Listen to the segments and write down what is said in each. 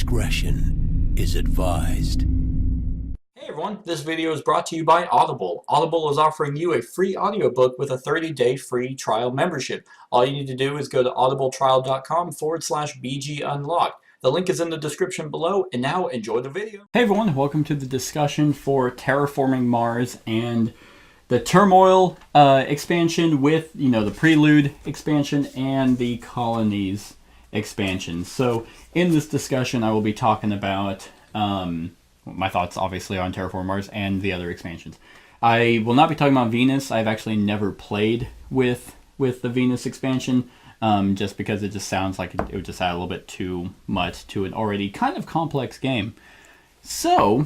discretion is advised. Hey everyone, this video is brought to you by Audible. Audible is offering you a free audiobook with a 30-day free trial membership. All you need to do is go to audibletrial.com/BGUnlocked. The link is in the description below, and now enjoy the video. Hey everyone, welcome to the discussion for Terraforming Mars and the Turmoil expansion with, the Prelude expansion and the Colonies expansion. So in this discussion, I will be talking about my thoughts, obviously, on Terraforming Mars and the other expansions. I will not be talking about Venus. I've actually never played with the Venus expansion, just because it just sounds like it would just add a little bit too much to an already kind of complex game. So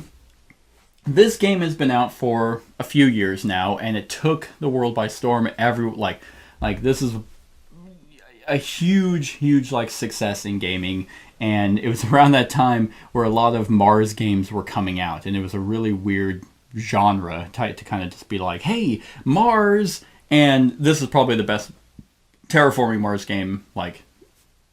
this game has been out for a few years now, and it took the world by storm. This is a huge success in gaming, and it was around that time where a lot of Mars games were coming out, and it was a really weird genre to kind of just be like, hey, Mars, and this is probably the best Terraforming Mars game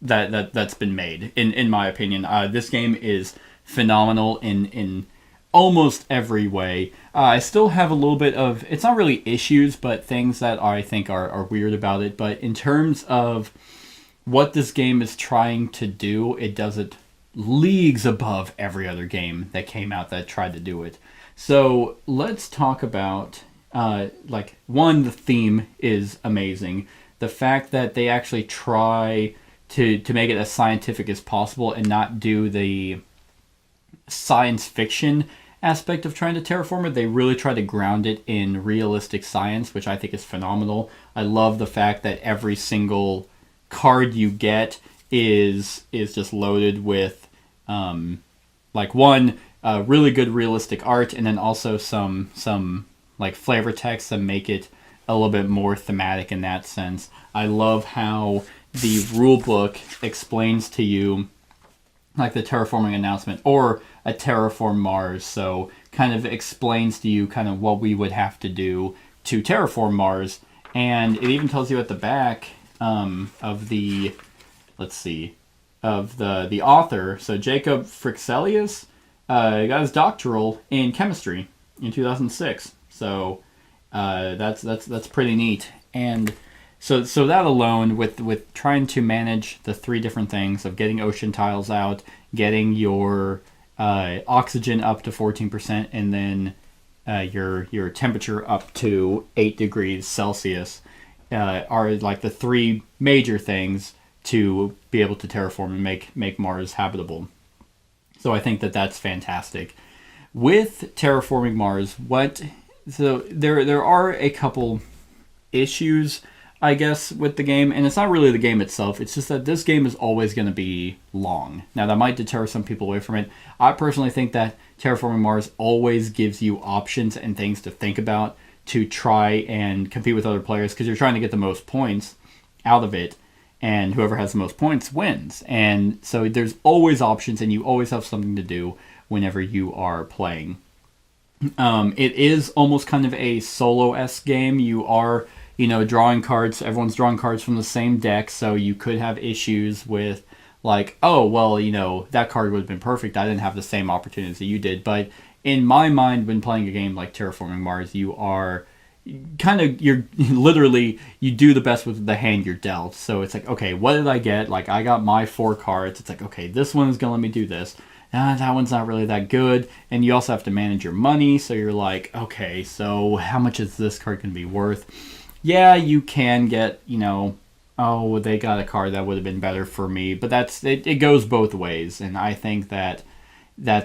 that's been made, in my opinion. This game is phenomenal in almost every way. I still have a little bit of, it's not really issues, but things that I think are weird about it. But in terms of what this game is trying to do, it does it leagues above every other game that came out that tried to do it. So let's talk about, one, the theme is amazing. The fact that they actually try to make it as scientific as possible and not do the science fiction aspect of trying to terraform it. They really try to ground it in realistic science, which I think is phenomenal. I love the fact that every single card you get is just loaded with really good realistic art, and then also some flavor text that make it a little bit more thematic in that sense. I love how the rulebook explains to you, like the terraforming announcement, or a terraform Mars, so kind of explains to you kind of what we would have to do to terraform Mars. And it even tells you at the back of the author. So Jacob Frixelius got his doctoral in chemistry in 2006. So that's pretty neat. And so that alone, with trying to manage the three different things of getting ocean tiles out, getting your oxygen up to 14%, and then your temperature up to 8 degrees Celsius, are like the three major things to be able to terraform and make Mars habitable. So I think that's fantastic. With terraforming Mars, there are a couple issues, I guess, with the game, and it's not really the game itself. It's just that this game is always going to be long. Now, that might deter some people away from it. I personally think that Terraforming Mars always gives you options and things to think about to try and compete with other players, because you're trying to get the most points out of it, and whoever has the most points wins. And so there's always options, and you always have something to do whenever you are playing. It is almost kind of a solo-esque game. You are drawing cards. Everyone's drawing cards from the same deck, so you could have issues with, that card would have been perfect. I didn't have the same opportunities that you did. But in my mind, when playing a game like Terraforming Mars, you do the best with the hand you're dealt. So it's like, okay, what did I get? Like, I got my 4 cards. It's like, okay, this one is going to let me do this. That one's not really that good. And you also have to manage your money. So you're like, okay, so how much is this card going to be worth? Yeah, you can get, they got a card that would have been better for me. But it goes both ways. And I think that's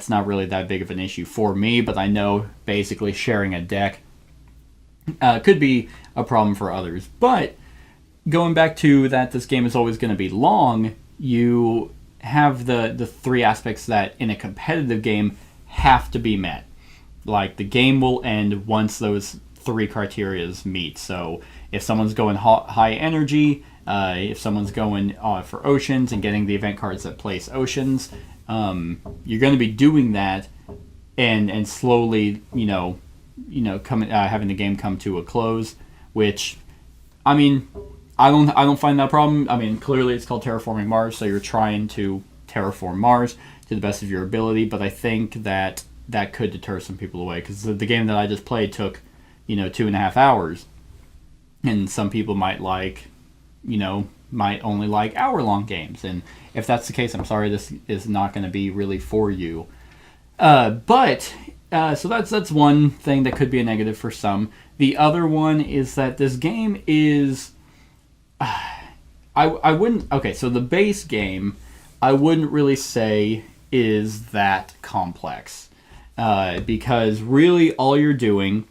not really that big of an issue for me. But I know basically sharing a deck could be a problem for others. But going back to that, this game is always going to be long. You have the three aspects that in a competitive game have to be met. Like, the game will end once those 3 criterias meet. So if someone's going high energy, if someone's going for oceans and getting the event cards that place oceans, you're going to be doing that and slowly, having the game come to a close. Which, I mean, I don't find that a problem. I mean, clearly it's called Terraforming Mars, so you're trying to terraform Mars. to the best of your ability, but I think that could deter some people away, because the game that I just played took 2.5 hours, and some people might only like hour-long games, and if that's the case, I'm sorry, this is not going to be really for you. So that's one thing that could be a negative for some. The other one is that this game is, I wouldn't, okay, so the base game, I wouldn't really say is that complex, because really all you're doing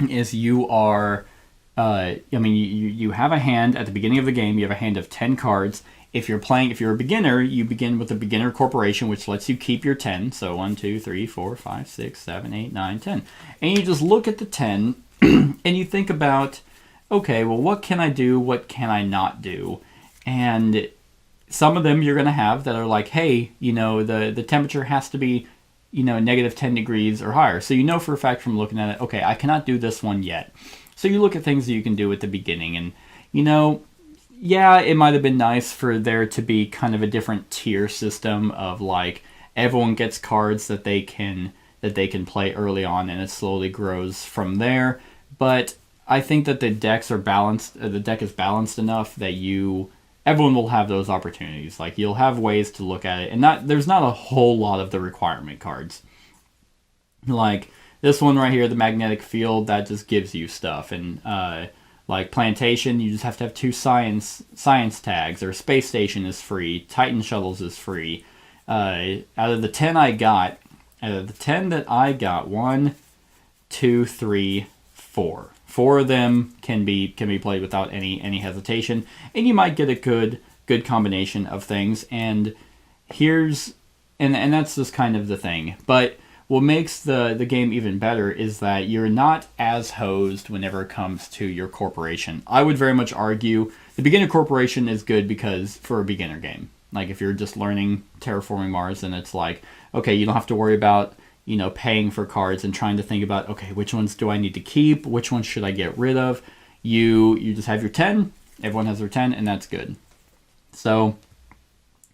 is you are, you have a hand at the beginning of the game. You have a hand of 10 cards. If you're a beginner, you begin with a beginner corporation, which lets you keep your 10. So 1, 2, 3, 4, 5, 6, 7, 8, 9, 10. And you just look at the 10 and you think about, okay, well, what can I do? What can I not do? And some of them you're going to have that are like, hey, the temperature has to be, negative 10 degrees or higher. So for a fact from looking at it, okay, I cannot do this one yet. So you look at things that you can do at the beginning, and, yeah, it might have been nice for there to be kind of a different tier system of, like, everyone gets cards that they can play early on, and it slowly grows from there. But I think that the decks are balanced. The deck is balanced enough that everyone will have those opportunities. Like, you'll have ways to look at it, and there's not a whole lot of the requirement cards. Like this one right here, the magnetic field, that just gives you stuff. And like plantation, you just have to have 2 science tags. Or space station is free. Titan shuttles is free. Out of the 10 that I got, 1, 2, 3, 4. 4 of them can be played without any hesitation, and you might get a good combination of things. And that's just kind of the thing. But what makes the game even better is that you're not as hosed whenever it comes to your corporation. I would very much argue the beginner corporation is good because for a beginner game. Like if you're just learning Terraforming Mars, then it's like, okay, you don't have to worry about paying for cards and trying to think about, okay, which ones do I need to keep? Which ones should I get rid of? You just have your 10. Everyone has their 10, and that's good. So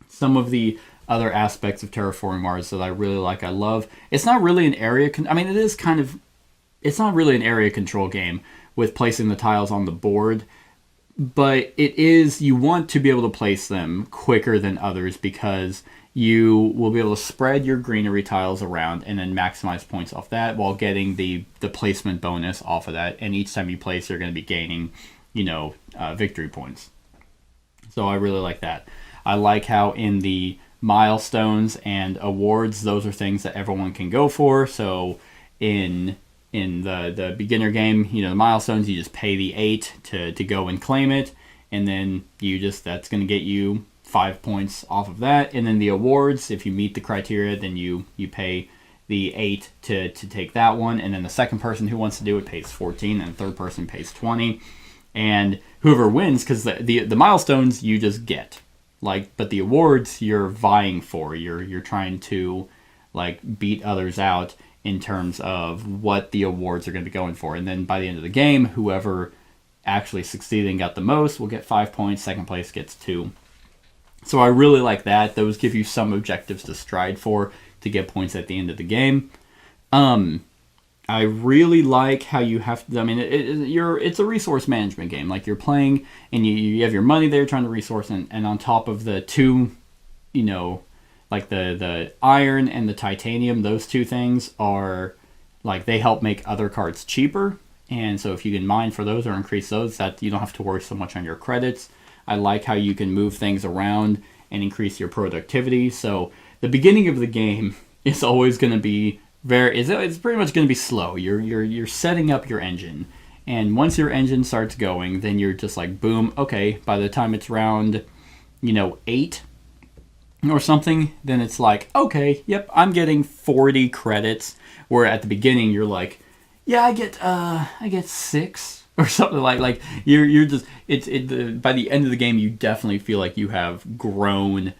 some of the other aspects of Terraforming Mars that I really like, I love. It's not really an area... it's not really an area control game with placing the tiles on the board, but it is... You want to be able to place them quicker than others because you will be able to spread your greenery tiles around and then maximize points off that while getting the placement bonus off of that. And each time you place, you're going to be gaining, victory points. So I really like that. I like how in the milestones and awards, those are things that everyone can go for. So in the beginner game, the milestones, you just pay the 8 to go and claim it. And then that's going to get you 5 points off of that. And then the awards, if you meet the criteria, then you pay the 8 to take that one. And then the second person who wants to do it pays 14, and the third person pays 20. And whoever wins, because the milestones you just get, but the awards you're vying for. You're trying to beat others out in terms of what the awards are going to be going for. And then by the end of the game, whoever actually succeeded and got the most will get 5 points. Second place gets 2. So I really like that. Those give you some objectives to strive for to get points at the end of the game. I really like how you have to... it's a resource management game. Like you're playing and you have your money there trying to resource, and on top of the 2, the iron and the titanium, those 2 things are they help make other cards cheaper. And so if you can mine for those or increase those, that you don't have to worry so much on your credits. I like how you can move things around and increase your productivity. So the beginning of the game is always going to be it's pretty much going to be slow. You're setting up your engine, and once your engine starts going, then you're just boom. Okay, by the time it's round, 8 or something, then it's okay, yep, I'm getting 40 credits. Where at the beginning you're yeah, I get 6. Or something you're just by the end of the game you definitely feel like you have grown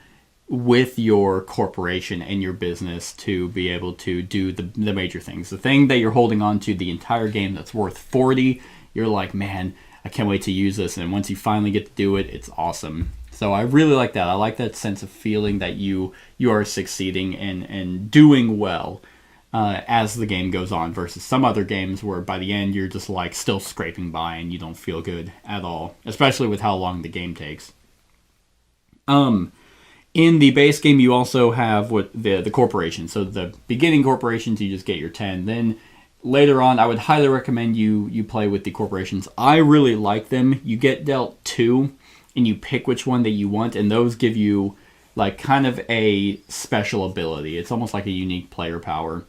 with your corporation and your business to be able to do the major things. The thing that you're holding on to the entire game that's worth 40, you're man, I can't wait to use this. And once you finally get to do it, it's awesome. So So I really like that. I like that sense of feeling that you are succeeding and doing well as the game goes on, versus some other games where by the end you're just like still scraping by and you don't feel good at all, especially with how long the game takes. In the base game, you also have what the corporations. So the beginning corporations, you just get your 10. Then later on, I would highly recommend you play with the corporations. I really like them. You get dealt 2, and you pick which one that you want, and those give you like kind of a special ability. It's almost like a unique player power.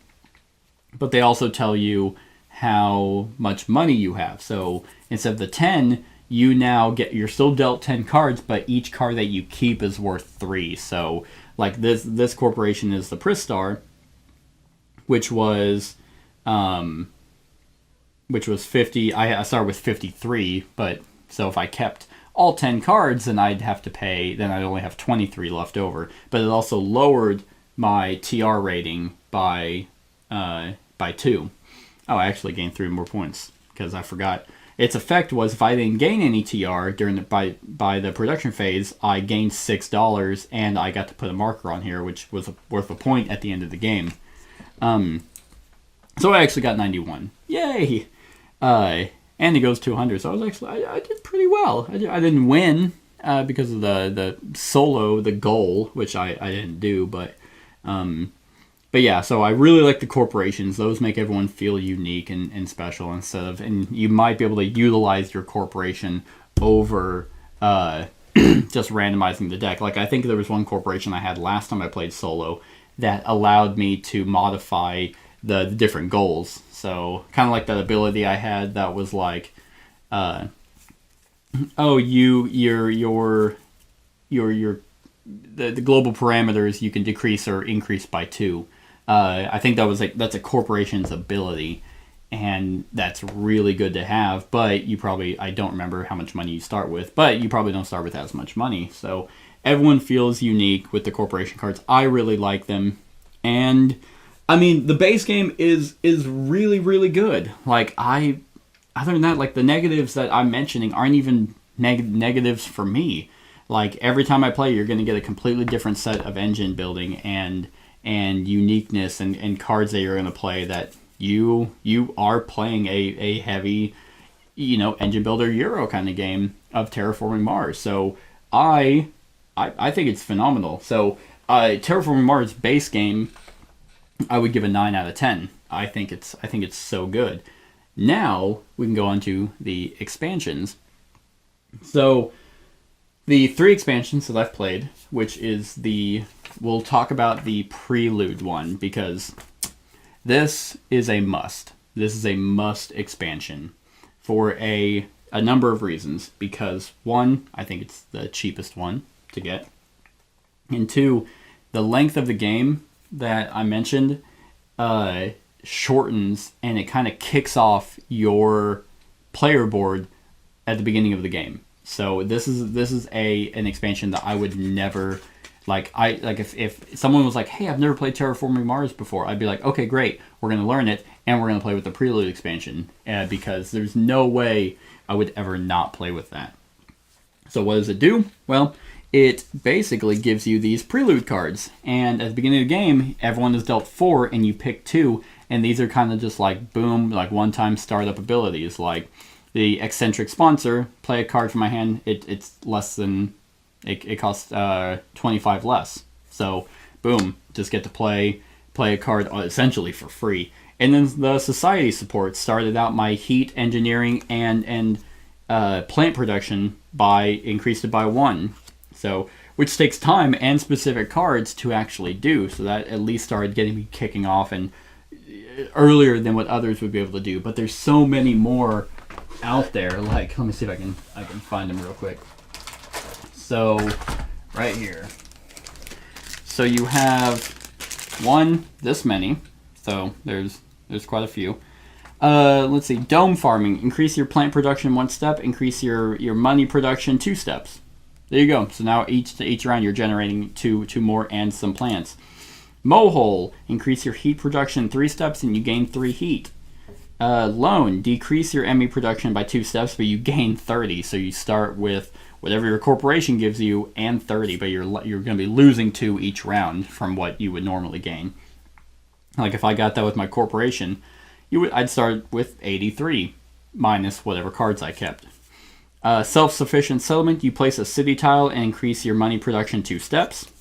But they also tell you how much money you have. So instead of the 10, you're still dealt 10 cards, but each card that you keep is worth 3. So like this corporation is the Pristar, which was 50. I started with 53, but so if I kept all 10 cards, then I'd have to pay, then I'd only have 23 left over. But it also lowered my TR rating by 2. Oh, I actually gained 3 more points because I forgot. Its effect was if I didn't gain any TR during by the production phase, I gained $6, and I got to put a marker on here, which was worth a point at the end of the game. So I actually got 91. Yay! And it goes to 100, so I did pretty well. I didn't win because of the solo, the goal, which I didn't do, but yeah, so I really like the corporations. Those make everyone feel unique and special and you might be able to utilize your corporation over just randomizing the deck. Like I think there was one corporation I had last time I played solo that allowed me to modify the different goals. So kind of like that ability I had that was like, the global parameters you can decrease or increase by 2. I think that's a corporation's ability, and that's really good to have. But I don't remember how much money you start with, but you probably don't start with as much money. So everyone feels unique with the corporation cards. I really like them, and I mean the base game is really, really good. Like other than that, like the negatives that I'm mentioning aren't even negatives for me. Like every time I play, you're going to get a completely different set of engine building and uniqueness and cards that you're going to play that you are playing a heavy, engine builder Euro kind of game of Terraforming Mars. So I think it's phenomenal. So Terraforming Mars base game, I would give a 9 out of 10. I think it's so good. Now we can go on to the expansions. So the 3 expansions that I've played, which is we'll talk about the Prelude one, because this is a must. This is a must expansion for a number of reasons. Because 1, I think it's the cheapest one to get. And 2, the length of the game that I mentioned shortens, and it kind of kicks off your player board at the beginning of the game. So this is an expansion that I would never if someone was like, hey, I've never played Terraforming Mars before, I'd be like, okay, great, we're going to learn it, and we're going to play with the Prelude expansion, because there's no way I would ever not play with that. So what does it do? Well, it basically gives you these Prelude cards, and at the beginning of the game, everyone is dealt 4, and you pick 2, and these are kind of just like, boom, like one-time startup abilities, like the Eccentric Sponsor, play a card from my hand, it's less than... It costs 25 less. So, boom, just get to play a card essentially for free. And then the society support started out my heat, engineering, and plant production increased it by 1. So, which takes time and specific cards to actually do. So that at least started getting me kicking off and earlier than what others would be able to do. But there's so many more out there. Like, let me see if I can find them real quick. So, right here. So you have this many. So there's quite a few. Let's see. Dome farming. Increase your plant production 1 step. Increase your money production 2 steps. There you go. So now each round you're generating two more and some plants. Mow hole. Increase your heat production 3 steps and you gain 3 heat. Loan, decrease your ME production by 2 steps, but you gain 30. So you start with whatever your corporation gives you and 30, but you're going to be losing 2 each round from what you would normally gain. Like if I got that with my corporation, I'd start with 83 minus whatever cards I kept. Self-sufficient settlement, you place a city tile and increase your money production 2 steps.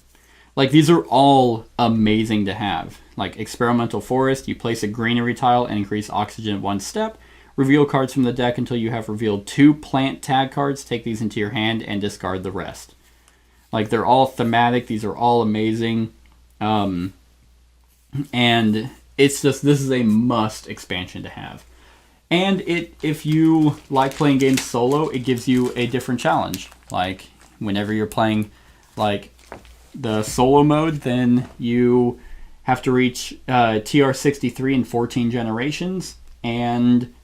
Like, these are all amazing to have. Like, experimental forest, you place a greenery tile and increase oxygen 1 step. Reveal cards from the deck until you have revealed 2 plant tag cards. Take these into your hand and discard the rest. Like, they're all thematic. These are all amazing. And it's just, this is a must expansion to have. And if you like playing games solo, it gives you a different challenge. Like, whenever you're playing, like, the solo mode, then you have to reach TR 63 in 14 generations, and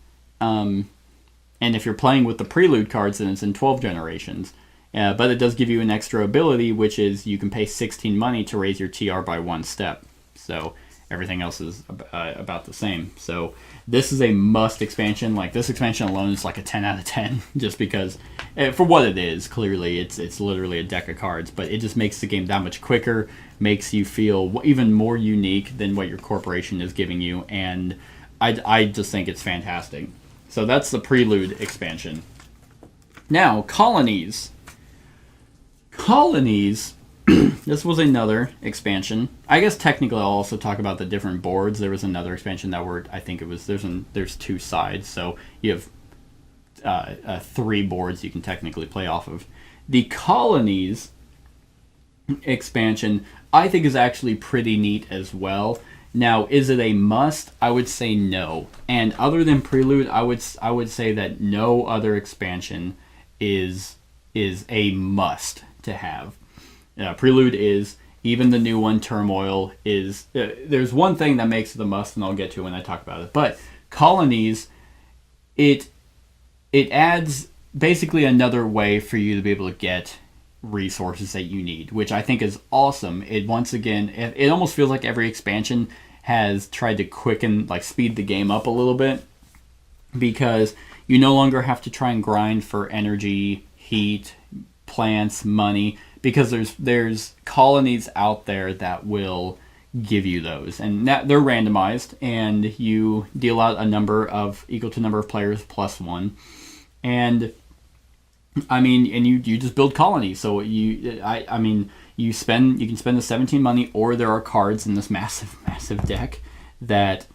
if you're playing with the Prelude cards, then it's in 12 generations. But it does give you an extra ability, which is you can pay 16 money to raise your TR by 1 step. So everything else is about the same. So this is a must expansion. Like, this expansion alone is like a 10 out of 10, just because, for what it is, clearly it's literally a deck of cards, but it just makes the game that much quicker, makes you feel even more unique than what your corporation is giving you, and I just think it's fantastic. So that's the Prelude expansion. Now, Colonies. Colonies, this was another expansion. I guess technically I'll also talk about the different boards. There was another expansion that I think it was, there's 2 sides, so you have 3 boards you can technically play off of. The Colonies expansion, I think, is actually pretty neat as well. Now, is it a must? I would say no. And other than Prelude, I would say that no other expansion is a must to have. Prelude is, even the new one, Turmoil, is... there's one thing that makes it a must, and I'll get to when I talk about it. But Colonies, it adds basically another way for you to be able to get resources that you need, which I think is awesome. It, once again, it almost feels like every expansion has tried to quicken, like, speed the game up a little bit, because you no longer have to try and grind for energy, heat, plants, money, because there's colonies out there that will give you those, and that they're randomized, and you deal out a number of equal to number of players plus 1, and I mean, and you just build colonies. So you can spend the 17 money, or there are cards in this massive deck that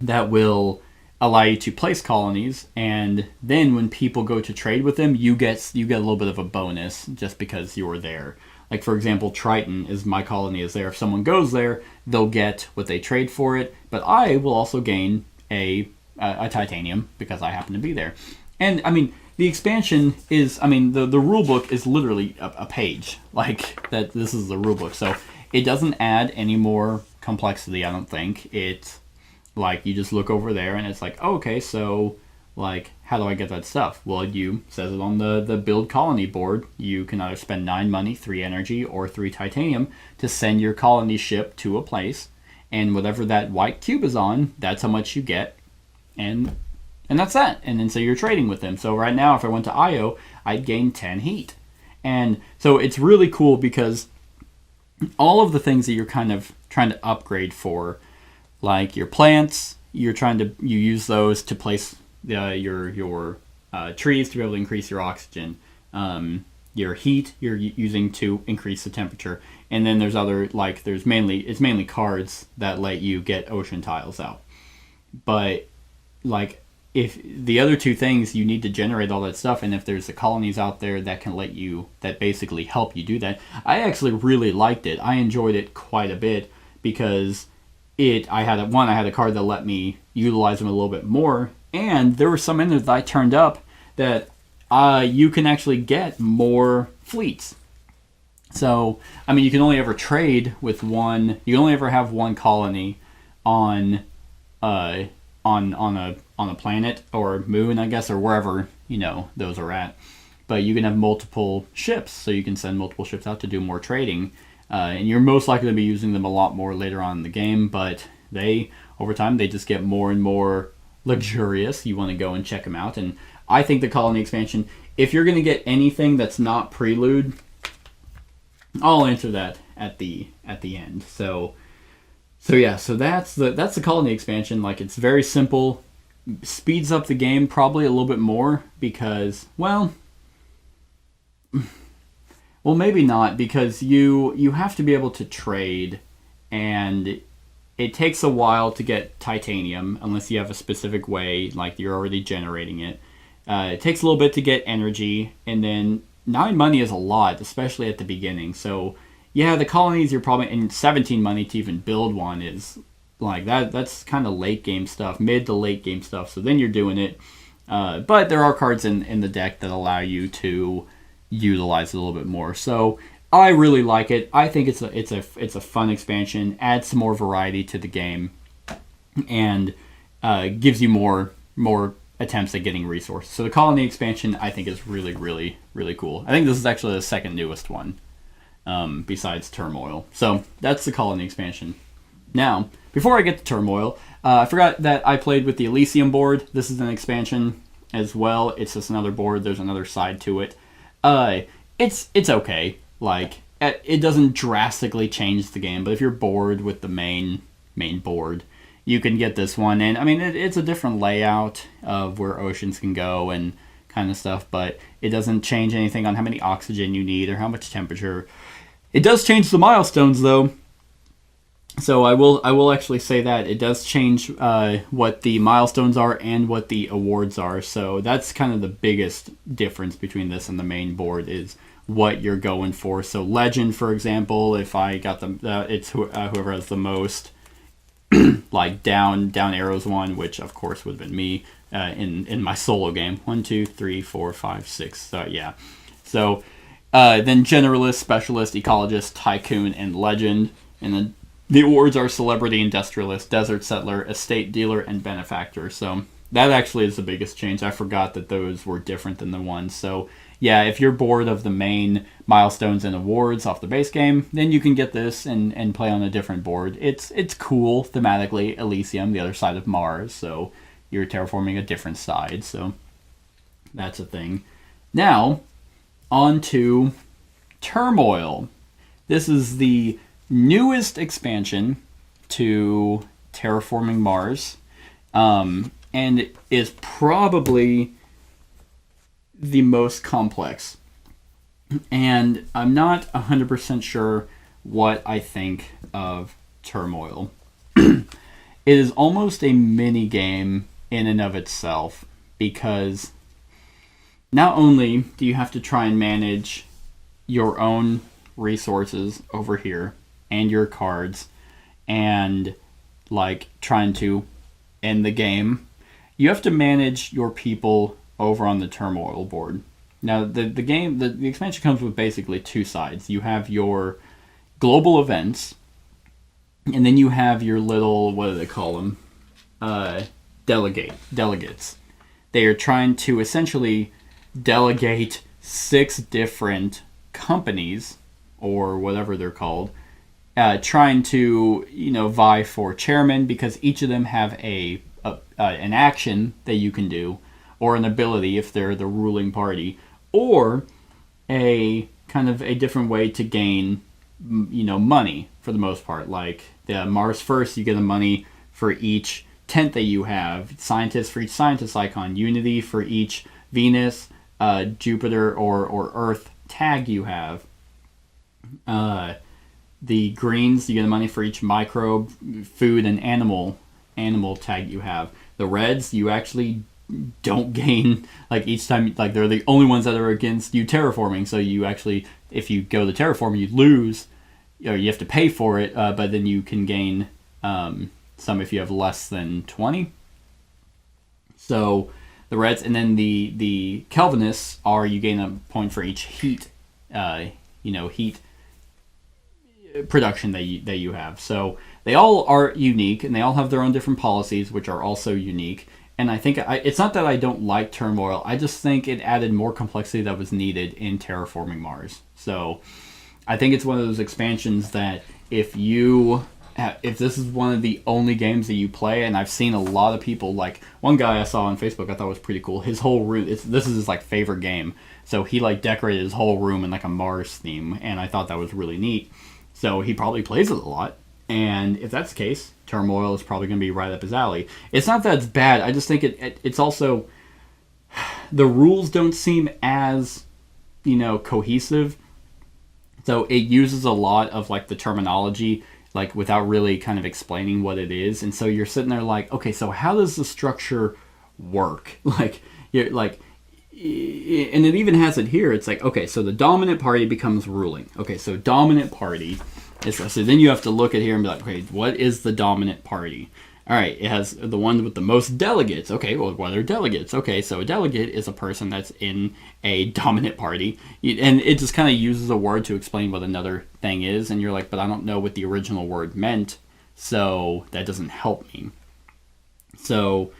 will allow you to place colonies, and then when people go to trade with them, you get a little bit of a bonus just because you were there. Like, for example, Triton is my colony is there. If someone goes there, they'll get what they trade for it, but I will also gain a titanium because I happen to be there. And I mean, the expansion is, I mean, the rule book is literally a page. Like, that. This is the rule book, so it doesn't add any more complexity, I don't think. It's like, you just look over there and it's like, oh, okay, so, like, how do I get that stuff? Well, says it on the build colony board. You can either spend 9 money, 3 energy, or 3 titanium to send your colony ship to a place, and whatever that white cube is on, that's how much you get, and that's that. And then so you're trading with them. So right now, if I went to IO, I'd gain 10 heat. And so it's really cool because all of the things that you're kind of trying to upgrade for, like your plants, you use those to place your trees to be able to increase your oxygen. Your heat you're using to increase the temperature, and then there's other, like, it's mainly cards that let you get ocean tiles out. But like, if the other 2 things, you need to generate all that stuff, and if there's the colonies out there that basically help you do that, I actually really liked it. I enjoyed it quite a bit because I had a card that let me utilize them a little bit more, and there were some in there that I turned up that you can actually get more fleets. So, I mean, you can only ever trade with one. You can only ever have one colony on a planet or moon, I guess, or wherever those are at. But you can have multiple ships, so you can send multiple ships out to do more trading. And you're most likely to be using them a lot more later on in the game, but they over time. They just get more and more luxurious. You want to go and check them out. And I think the Colony expansion, if you're going to get anything that's not Prelude, I'll answer that at the end. So that's the Colony expansion. Like, it's very simple, speeds up the game probably a little bit more because, well, maybe not, because you have to be able to trade, and it takes a while to get titanium unless you have a specific way, like you're already generating it. It takes a little bit to get energy, and then 9 money is a lot, especially at the beginning. So yeah, the colonies, you're probably, and 17 money to even build one is like that's kind of late game stuff, mid to late game stuff. So then you're doing it. But there are cards in the deck that allow you to utilize it a little bit more. So I really like it. I think it's a fun expansion, adds some more variety to the game, and gives you more attempts at getting resources. So the Colony expansion, I think, is really, really, really cool. I think this is actually the second newest one, besides Turmoil. So that's the Colony expansion. Now, before I get to Turmoil, I forgot that I played with the Elysium board. This is an expansion as well. It's just another board. There's another side to it. It's okay. Like, it doesn't drastically change the game, but if you're bored with the main board, you can get this one. And I mean, it's a different layout of where oceans can go and kind of stuff, but it doesn't change anything on how many oxygen you need or how much temperature. It does change the milestones, though. So I will actually say that it does change what the milestones are and what the awards are. So that's kind of the biggest difference between this and the main board, is what you're going for. So legend, for example, if I got it's whoever has the most like down arrows one, which of course would have been me in my solo game. 1, 2, 3, 4, 5, 6. Yeah. So then generalist, specialist, ecologist, tycoon, and legend, and then the awards are celebrity, industrialist, desert settler, estate dealer, and benefactor. So that actually is the biggest change. I forgot that those were different than the ones. So yeah, if you're bored of the main milestones and awards off the base game, then you can get this and play on a different board. It's cool thematically. Elysium, the other side of Mars, so you're terraforming a different side. So that's a thing. Now, on to Turmoil. This is the newest expansion to Terraforming Mars, and is probably the most complex. And I'm not 100% sure what I think of Turmoil. It is almost a mini game in and of itself, because not only do you have to try and manage your own resources over here and your cards, and like trying to end the game, you have to manage your people over on the Turmoil board. Now the expansion comes with basically two sides. You have your global events, and then you have your little, what do they call them? Delegates. They are trying to essentially delegate 6 different companies, or whatever they're called, trying to vie for chairman, because each of them have an action that you can do, or an ability if they're the ruling party, or a kind of a different way to gain money for the most part. Like the Mars First, you get the money for each tent that you have, scientists for each scientist icon, Unity for each Venus, Jupiter or Earth tag you have. The greens, you get the money for each microbe, food, and animal tag you have. The reds, you actually don't gain, like each time, like they're the only ones that are against you terraforming. So you actually, if you go to terraform, you lose, or you have to pay for it. But then you can gain some if you have less than 20. So the reds, and then the Kelvinists are, you gain a point for each heat, heat production that you have. So they all are unique, and they all have their own different policies, which are also unique. And I think it's not that I don't like Turmoil. I just think it added more complexity that was needed in Terraforming Mars. So I think it's one of those expansions that if you if this is one of the only games that you play, and I've seen a lot of people, like one guy I saw on Facebook I thought was pretty cool. His whole room, this is his like favorite game. So he like decorated his whole room in like a Mars theme, and I thought that was really neat. So he probably plays it a lot. And if that's the case, Turmoil is probably going to be right up his alley. It's not that it's bad. I just think it's also... The rules don't seem as, cohesive. So it uses a lot of, like, the terminology, like, without really kind of explaining what it is. And so you're sitting there like, okay, so how does the structure work? Like, you're like... And it even has it here. It's like, okay, so the dominant party becomes ruling. Okay, so dominant party... So then you have to look at here and be like, okay, what is the dominant party? All right, it has the one with the most delegates. Okay, well, what are delegates? Okay, so a delegate is a person that's in a dominant party. And it just kind of uses a word to explain what another thing is. And you're like, but I don't know what the original word meant, so that doesn't help me. So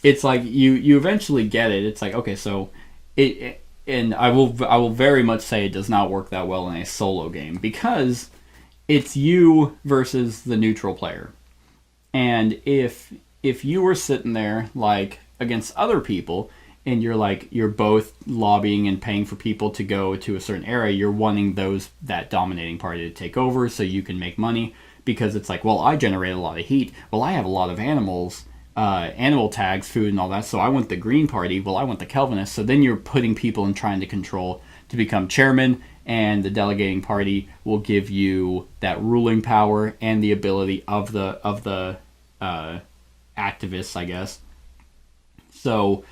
it's like you eventually get it. It's like, okay, so and I will very much say it does not work that well in a solo game because... It's you versus the neutral player. And if you were sitting there like against other people and you're both lobbying and paying for people to go to a certain area, you're wanting that dominating party to take over so you can make money because it's like, well, I generate a lot of heat. Well, I have a lot of animals, animal tags, food and all that. So I want the green party. Well, I want the Kelvinists. So then you're putting people and trying to control to become chairman. And the delegating party will give you that ruling power and the ability of the activists, I guess. So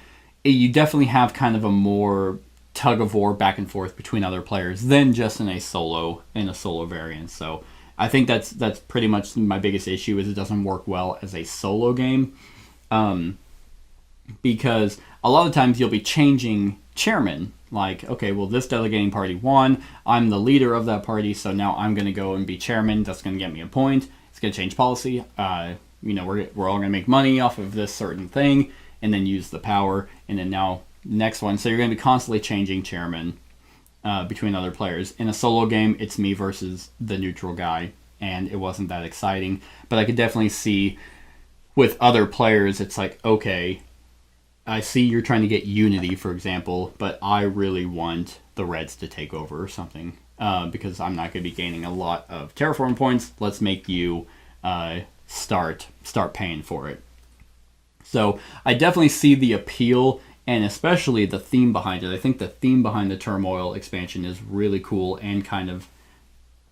you definitely have kind of a more tug of war back and forth between other players than just in a solo variant. So I think that's pretty much my biggest issue is it doesn't work well as a solo game, because a lot of times you'll be changing chairman. Like, okay, well, this delegating party won. I'm the leader of that party, so now I'm going to go and be chairman. That's going to get me a point. It's going to change policy. We're all going to make money off of this certain thing, and then use the power. And then now, next one. So you're going to be constantly changing chairman between other players. In a solo game, it's me versus the neutral guy, and it wasn't that exciting. But I could definitely see with other players, it's like, okay, I see you're trying to get unity, for example, but I really want the Reds to take over or something because I'm not going to be gaining a lot of terraform points. Let's make you start paying for it. So I definitely see the appeal and especially the theme behind it. I think the theme behind the Turmoil expansion is really cool and kind of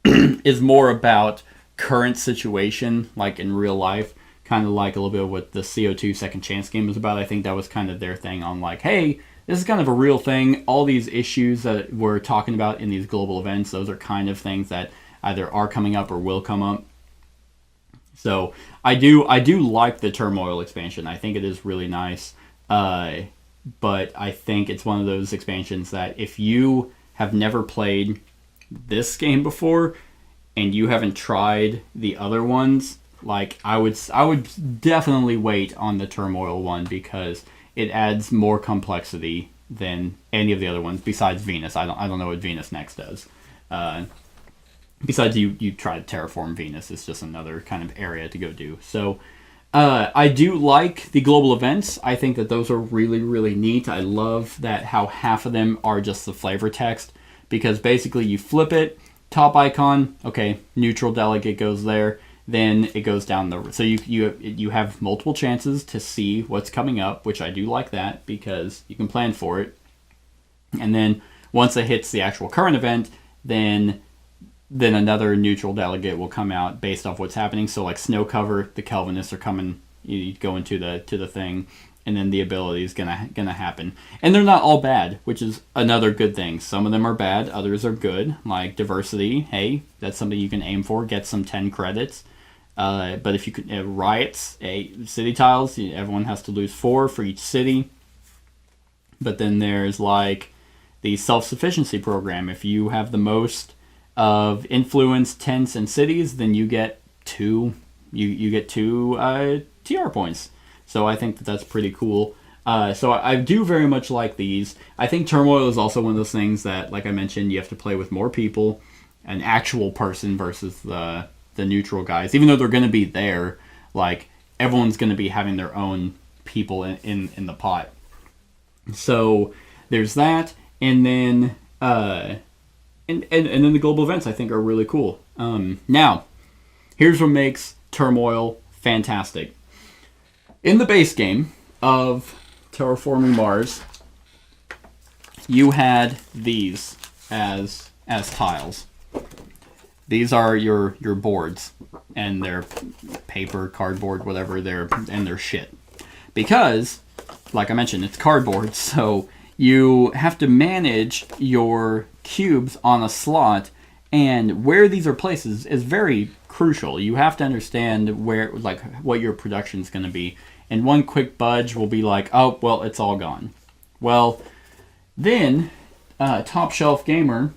is more about current situation, like in real life. Kind of like a little bit of what the CO2 Second Chance game was about. I think that was kind of their thing on like, hey, this is kind of a real thing. All these issues that we're talking about in these global events, those are kind of things that either are coming up or will come up. So I do like the Turmoil expansion. I think it is really nice. But I think it's one of those expansions that if you have never played this game before and you haven't tried the other ones, like I would definitely wait on the Turmoil one because it adds more complexity than any of the other ones besides Venus. I don't know what Venus Next does. Besides you try to terraform Venus, it's just another kind of area to go do. So I do like the global events. I think that those are really, really neat. I love that how half of them are just the flavor text because basically you flip it, top icon, okay, neutral delegate goes there. Then it goes down so you have multiple chances to see what's coming up, which I do like that because you can plan for it. And then once it hits the actual current event, then another neutral delegate will come out based off what's happening. So like snow cover, the Kelvinists are coming. You go into the thing, and then the ability is gonna happen. And they're not all bad, which is another good thing. Some of them are bad, others are good. Like diversity, hey, that's something you can aim for. Get some 10 credits. But if you could riots, city tiles, everyone has to lose 4 for each city. But then there's like the self-sufficiency program. If you have the most of influence, tents, and cities, then you get 2. You get 2 TR points. So I think that's pretty cool. So I do very much like these. I think Turmoil is also one of those things that, like I mentioned, you have to play with more people, an actual person versus the the neutral guys, even though they're going to be there. Like everyone's going to be having their own people in the pot. So there's that, and then and then the global events I think are really cool. Now, here's what makes Turmoil fantastic. In the base game of Terraforming Mars, you had these as tiles. These are your boards, and they're paper, cardboard, whatever, they're shit. Because, like I mentioned, it's cardboard, so you have to manage your cubes on a slot, and where these are placed is very crucial. You have to understand where, like, what your production is going to be. And one quick budge will be like, oh, well, it's all gone. Well, then Top Shelf Gamer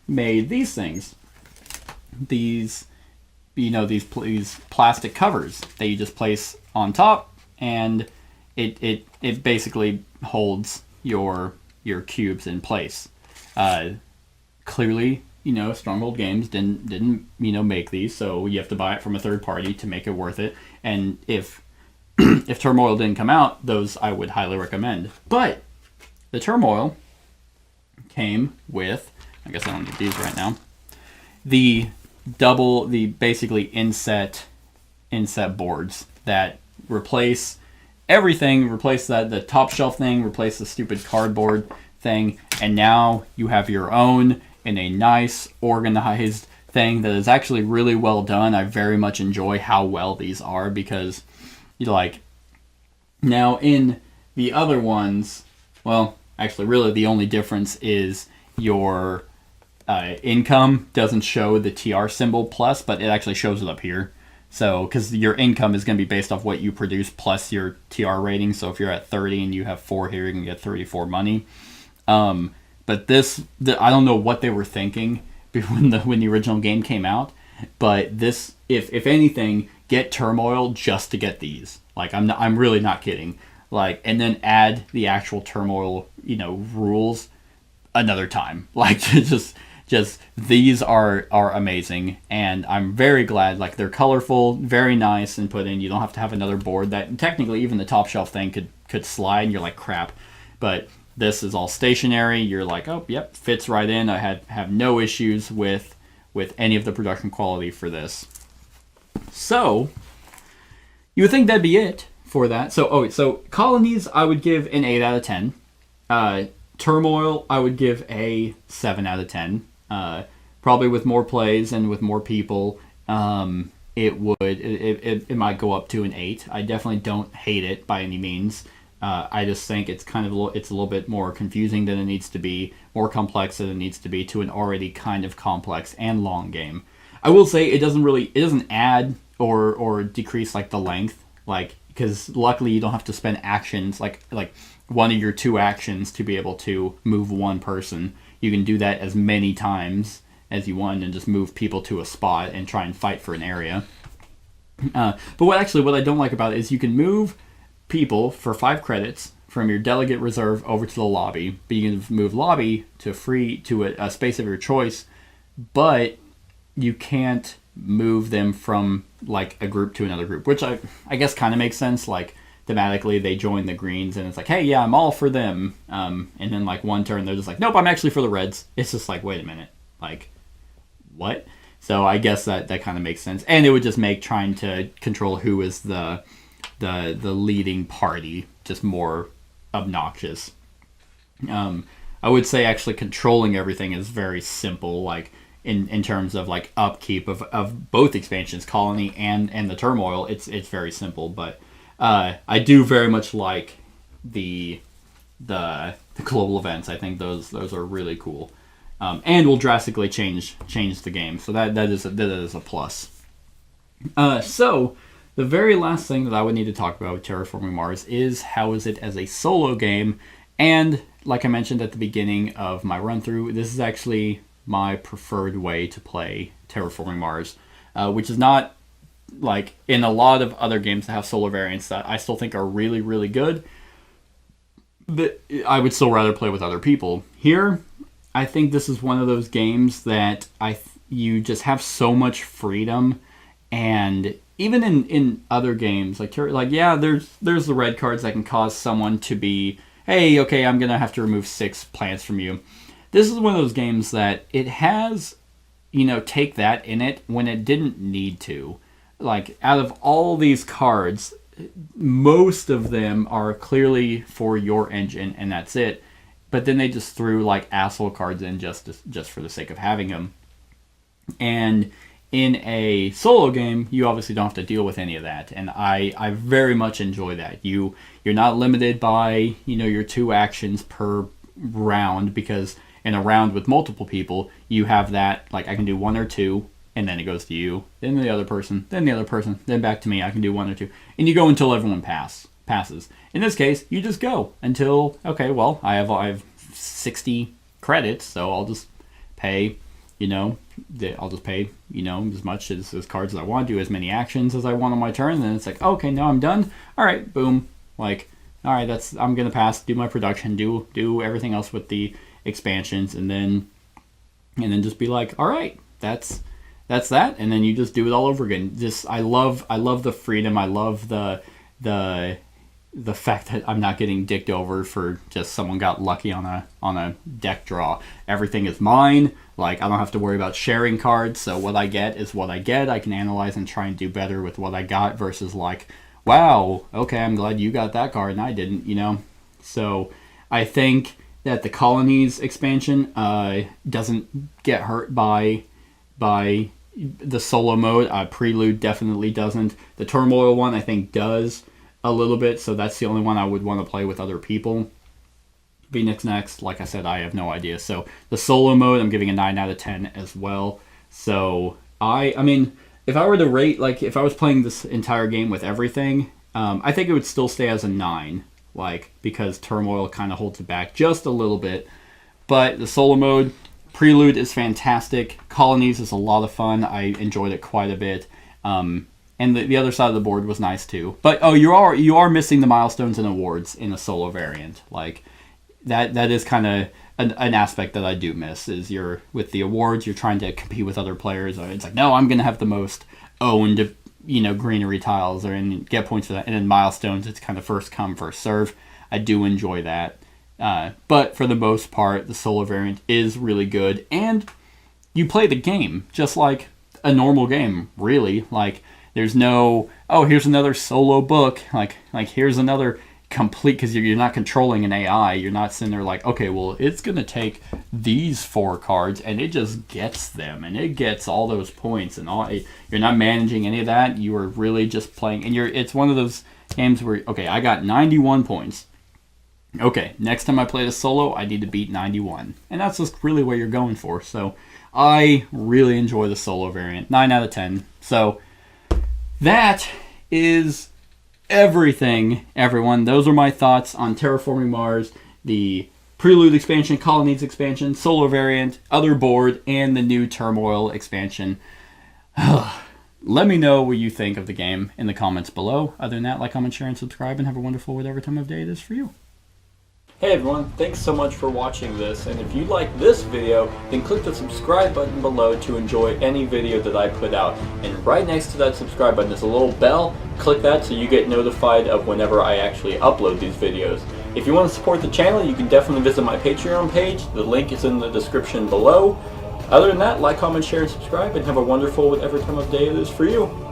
made these things. These plastic covers that you just place on top, and it basically holds your cubes in place. Clearly, Stronghold Games didn't make these, so you have to buy it from a third party to make it worth it. And if Turmoil didn't come out, those I would highly recommend. But the Turmoil came with, I guess I don't need these right now, the basically inset boards that replace everything, replace the top shelf thing, replace the stupid cardboard thing, and now you have your own in a nice, organized thing that is actually really well done. I very much enjoy how well these are, because now in the other ones, well, actually really the only difference is your income doesn't show the TR symbol plus, but it actually shows it up here. So, because your income is going to be based off what you produce plus your TR rating. So if you're at 30 and you have 4 here, you can get 34 money. But I don't know what they were thinking when the original game came out. But this, if anything, get Turmoil just to get these. Like, I'm really not kidding. Like, and then add the actual Turmoil, rules another time. Like, just these are amazing, and I'm very glad. Like, they're colorful, very nice, and put in. You don't have to have another board that technically even the top shelf thing could slide, and you're like, crap. But this is all stationary. You're like, oh, yep, fits right in. I have no issues with any of the production quality for this. So you would think that'd be it for that. So Colonies I would give an 8 out of 10. Turmoil I would give a 7 out of 10. Probably with more plays and with more people, it might go up to an 8. I definitely don't hate it by any means. I just think it's a little bit more confusing than it needs to be, more complex than it needs to be to an already kind of complex and long game. I will say it doesn't add or decrease like the length, like, because luckily you don't have to spend actions like one of your 2 actions to be able to move one person. You can do that as many times as you want and just move people to a spot and try and fight for an area. But what I don't like about it is you can move people for 5 credits from your delegate reserve over to the lobby, but you can move lobby to a space of your choice, but you can't move them from like a group to another group, which I guess kind of makes sense. Like, thematically they join the greens and it's like, hey, yeah, I'm all for them, and then like one turn they're just like, nope, I'm actually for the reds. It's just like, wait a minute, like, what? So I guess that kind of makes sense, and it would just make trying to control who is the leading party just more obnoxious. I would say actually controlling everything is very simple, like in terms of like upkeep of both expansions, Colony and the Turmoil. It's very simple, but I do very much like the global events. I think those are really cool, and will drastically change the game. So that is a plus. So the very last thing that I would need to talk about with Terraforming Mars is how is it as a solo game. And like I mentioned at the beginning of my run through, this is actually my preferred way to play Terraforming Mars, which is not like in a lot of other games that have solo variants that I still think are really, really good, but I would still rather play with other people. Here, I think this is one of those games that you just have so much freedom And even in other games, like yeah, there's the red cards that can cause someone to be, hey, okay, I'm gonna have to remove 6 plants from you. This is one of those games that it has, take that in it when it didn't need to. Like, out of all these cards, most of them are clearly for your engine, and that's it. But then they just threw like asshole cards in just for the sake of having them. And in a solo game, you obviously don't have to deal with any of that, and I very much enjoy that. You're not limited by your 2 actions per round, because in a round with multiple people, you have that, like, I can do 1 or 2, and then it goes to you, then the other person, then back to me. I can do 1 or 2, and you go until everyone passes. In this case, you just go until, okay, well, I have 60 credits, so I'll just pay. As much as cards as I want, do as many actions as I want on my turn, and then it's like, okay, now I'm done. All right, boom. Like, all right, I'm gonna pass, do my production, do everything else with the expansions, and then just be like, all right, that's that, and then you just do it all over again. I love the freedom. I love the fact that I'm not getting dicked over for just someone got lucky on a deck draw. Everything is mine. Like, I don't have to worry about sharing cards, so what I get is what I get. I can analyze and try and do better with what I got, versus like, wow, okay, I'm glad you got that card and I didn't, So I think that the Colonies expansion doesn't get hurt by the solo mode. Prelude definitely doesn't. The Turmoil one, I think, does a little bit, so that's the only one I would want to play with other people. Phoenix next, like I said, I have no idea. So the solo mode, I'm giving a 9 out of 10 as well. So I mean, if I were to rate, like, if I was playing this entire game with everything, I think it would still stay as a 9, like, because Turmoil kind of holds it back just a little bit. But the solo mode, Prelude is fantastic. Colonies is a lot of fun. I enjoyed it quite a bit. And the other side of the board was nice too. But you are missing the milestones and awards in a solo variant. Like, that is kind of an aspect that I do miss. Is with the awards, you're trying to compete with other players. Or it's like, no, I'm gonna have the most owned greenery tiles, and get points for that. And then milestones, it's kind of first come first serve. I do enjoy that. But for the most part, the solo variant is really good, and you play the game just like a normal game, really. Like, there's no, oh, here's another solo book, like here's another complete, because you're not controlling an AI. You're not sitting there like, okay, well, it's going to take these 4 cards, and it just gets them, and it gets all those points, and all. You're not managing any of that. You are really just playing, and it's one of those games where, okay, I got 91 points. Okay, next time I play the solo, I need to beat 91. And that's just really what you're going for. So I really enjoy the solo variant. 9 out of 10. So that is everything, everyone. Those are my thoughts on Terraforming Mars, the Prelude expansion, Colonies expansion, solo variant, other board, and the new Turmoil expansion. Let me know what you think of the game in the comments below. Other than that, like, comment, share, and subscribe, and have a wonderful whatever time of day it is for you. Hey everyone, thanks so much for watching this, and if you like this video, then click the subscribe button below to enjoy any video that I put out. And right next to that subscribe button is a little bell. Click that so you get notified of whenever I actually upload these videos. If you want to support the channel, you can definitely visit my Patreon page. The link is in the description below. Other than that, like, comment, share, and subscribe, and have a wonderful whatever time of day it is for you.